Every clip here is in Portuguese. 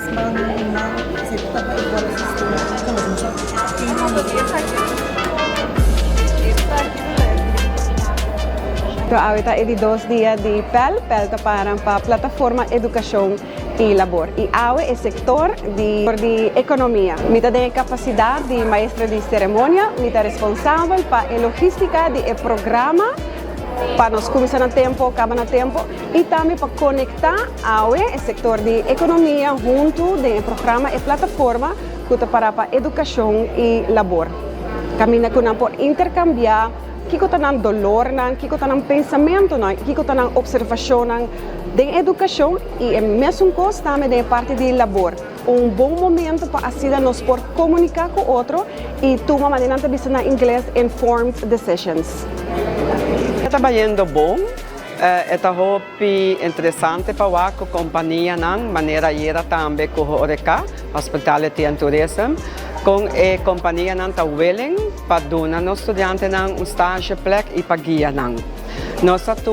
ng sekta pa igual sa sistema. Ahorita é de 2 dias de PEL tá para a plataforma Educação e Labor. E AUE é setor de economia. Mita tem capacidade de maestra de cerimônia, mita responsável para a logística de programa para nós começar no tempo, acabar no tempo e também para conectar AUE, o setor de economia, junto do programa e plataforma que está para a educação e labor. Caminha com por intercambiar que está na dolor, que está na pensamento, que está na observação da educação e é mesmo coisa também da parte de labor. Bom momento para assim nós por comunicar com o outro e tomar maneira de dizer na inglês informed decisions. Está indo bom, está muito interessante para a companhia, maneira de também com o Oreca, Hospitality and Tourism, com a companhia está willing para dar aos estudantes estágio plek e para guiar. Nós temos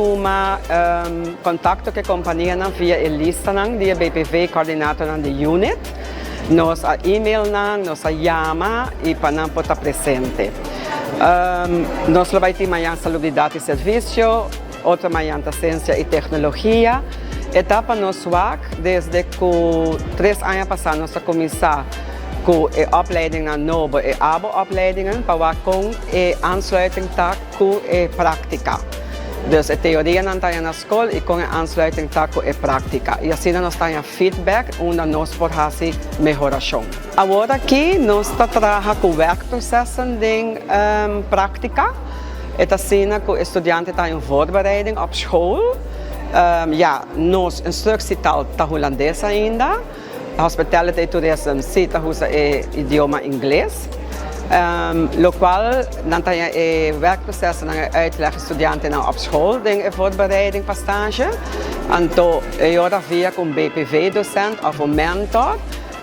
contato com a companhia via a lista de BPV, coordenador da unit, nós e-mail, nós chama e para não estar presente. Nós vamos ter amanhã salubridade e serviço, outra manhã ciência e tecnologia. Etapa nós desde que 3 anos passados nós começamos com a opleiding na nova e abo-opleidingen para com a aansluiting com a prática. Dus a teoria não está na escola e com a aansluiting com a prática. E assim nós temos feedback onde nós podemos melhorar. Agora aqui nós trabalhamos com o werkprocesso de prática. É assim que o estudante está em voorbereiding op school. Nós instructietaal está holandês ainda. Hospitality e Tourism cita o idioma inglês. Lo qual dan tayo werkproces ng uitleg estudyante na op school ding voorbereiding para stage. Anto ayora via com BPV docent of een mentor.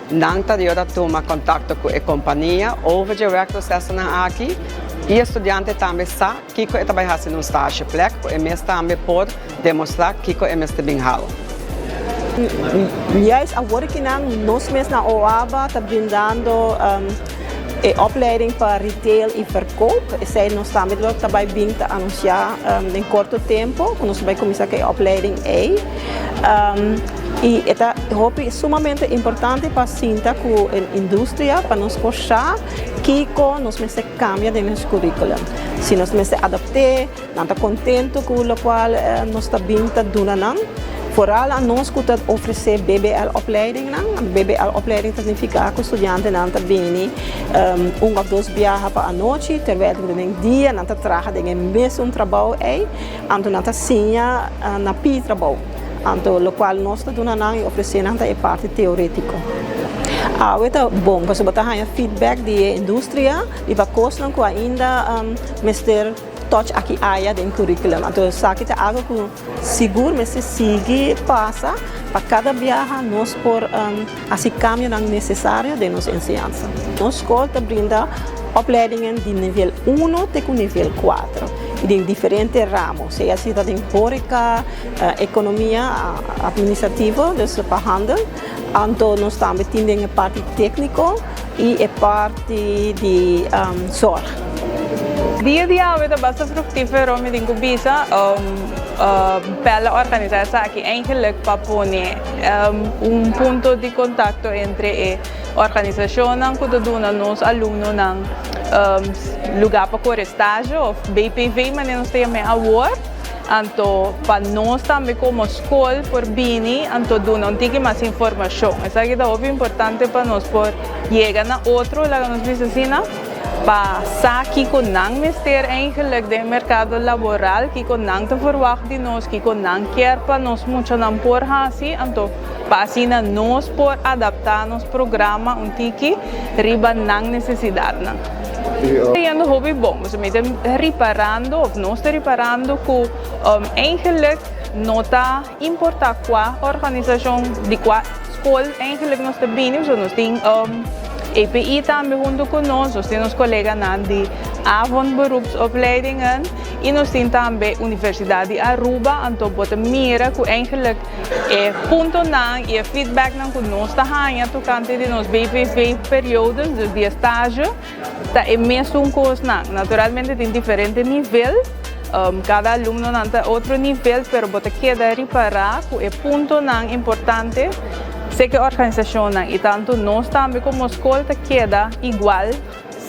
Dan tayo toma contacto com a companhia over de werkproces na aqui. E estudante também sabe que é trabalhar em stage plek e mesmo também pode demonstrar que é mesmo bem halo. Juist agora que nós mesmos na OABA está brindando opleiding para retail e verkoop. Zij nós também também bem anunciar em curto tempo, nós vamos começar com a opleiding e esta é sumamente importante para sinta com a indústria para nós puxar que nós mesmos cambia de nosso currículo. Se nós mesmos adaptar, não está contente com o qual nós está bem doando. Vooral aan ons que oferecer BBL-opleiding. BBL-opleiding significa que o estudante não está bem ou 2 viagens para a noite, terwijl ele dia não está trabalhando em mesmo trabalho então não está sinha na pi trabalho. Então, o qual nós está dando oferecer a parte teórica. É bom, porque você tem feedback da indústria e para costar que ainda mestre touch aqui área do currículo. Então, sabe que é algo que seguro, mas se sigue passa para cada viagem nós por assim caminho necessário de nossa ensinança. Nossa escola brinda opleidingen de nível 1 até o nível 4. De diferentes ramos, seja em horeca, economia, administrativa, dus para handel. Então, nós também temos a parte técnica e a parte de zorg. Dia het best fructífero om in Kubisa pela organização aqui eigenlijk para poner ponto de contacto entre a organização que dona nos alunos ng lugar para correr estágio ou BPV, mas nós temos award. Então, para nós também como escola por bini, então dona mais informação. Isso aqui é muito importante para nós por chegar a outro, lá nos visita para que com nang mister eigenlijk de mercado laboral que com nang te verwacht de nós que com nang quer para nós muito não por hasi então para assim nós por adaptar nos programa tiki riba nang necessidade na é um hobby bom você me reparando ou nós reparando que eigenlijk nota importa qua organização de qua escola eigenlijk nós também nós tem EPI também junto conosco, nós temos colegas de avondberoepsopleidingen en ons zien também Universidade de Aruba anto bota mira ku eigenlijk punto nang e feedback nang ku nos ta hanya tu kante de nos BPV periodos dus die stage ta é mesmo coisa nang naturalmente tem diferente nível. Cada alumno nanta outro nível, pero bota queda reparar que é ponto não importante, sei que a organização não e tanto nós também como escola queda igual,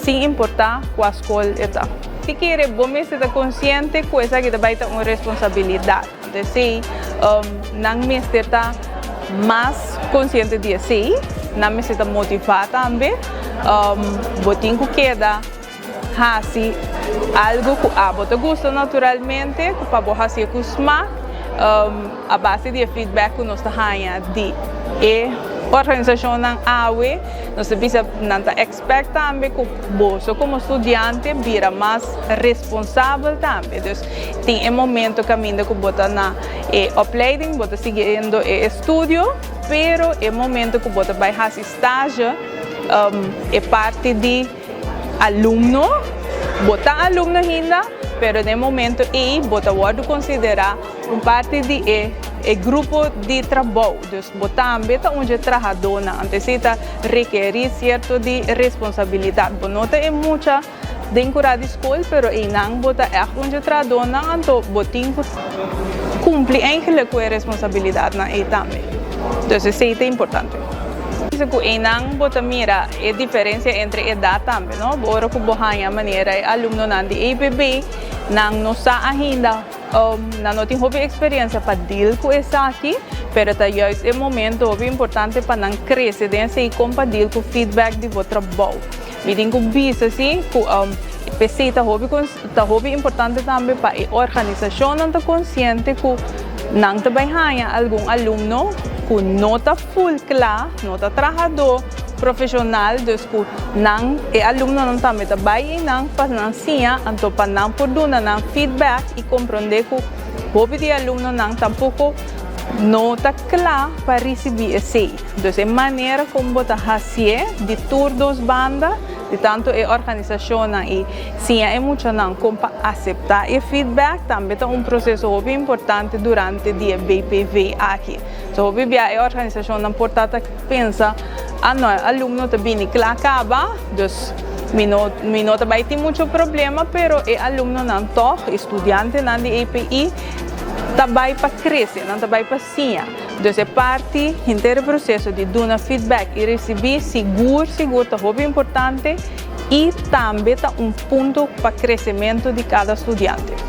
sem importar qual escola está. Se quer bom mesmo estar consciente que essa que vai ter uma responsabilidade, então se não me está mais consciente de si, não me está motivado também, botinho que queda hasi algo que você gosta naturalmente, que para você costuma a base de feedback que nós temos de organização na AWE, nós precisa expect também que você como estudante vira mais responsável também. Então, tem momento caminho que você na opleiding, você seguindo estudo, pero é momento que você vai fazer estágio, é parte de aluno, botar aluno ainda, pero no momento aí, botar pode considerar parte de grupo de trabalho, então botar ambeta onde trabalhador na antecita requer certo de responsabilidade. Nota é muita dentro da escola, pero aí não botar onde trabalhador na então botinho cumpre eigenlijk com a responsabilidade na aí também. Então isso é importante. Que não bota mira a diferença entre idade também, não? Agora que bohanha maneira aluno nan de EPB não está ainda não tem hobby experiência para deal com isso aqui, pero tá justo é momento hobby importante para não crescer dentro e compartilhar com feedback de votre trabalho. Me digo bisa assim, que PC tá hobby importante também para a organização não tá consciente que não tá bem algum aluno com nota full claro, nota trabalhador profissional, dus que não é aluno não também trabalha não para não sia, então para não poder dar feedback e compreender que o hobby de aluno não tampouco nota clara para receber esse. Então é maneira como botar fazer de todas as bandas, de tanto a organização e sim é muito não como aceitar o feedback também é processo hobby importante durante o dia BPV aqui. So hobby a organização não portata pensa não aluno também que acaba, dus minota vai ter muito problema, pero é aluno não toh estudante não de EPI também para crescer, não também para sim. Então é parte inteiro processo de dar feedback e receber seguro é hobby importante e também tá ponto para crescimento de cada estudante.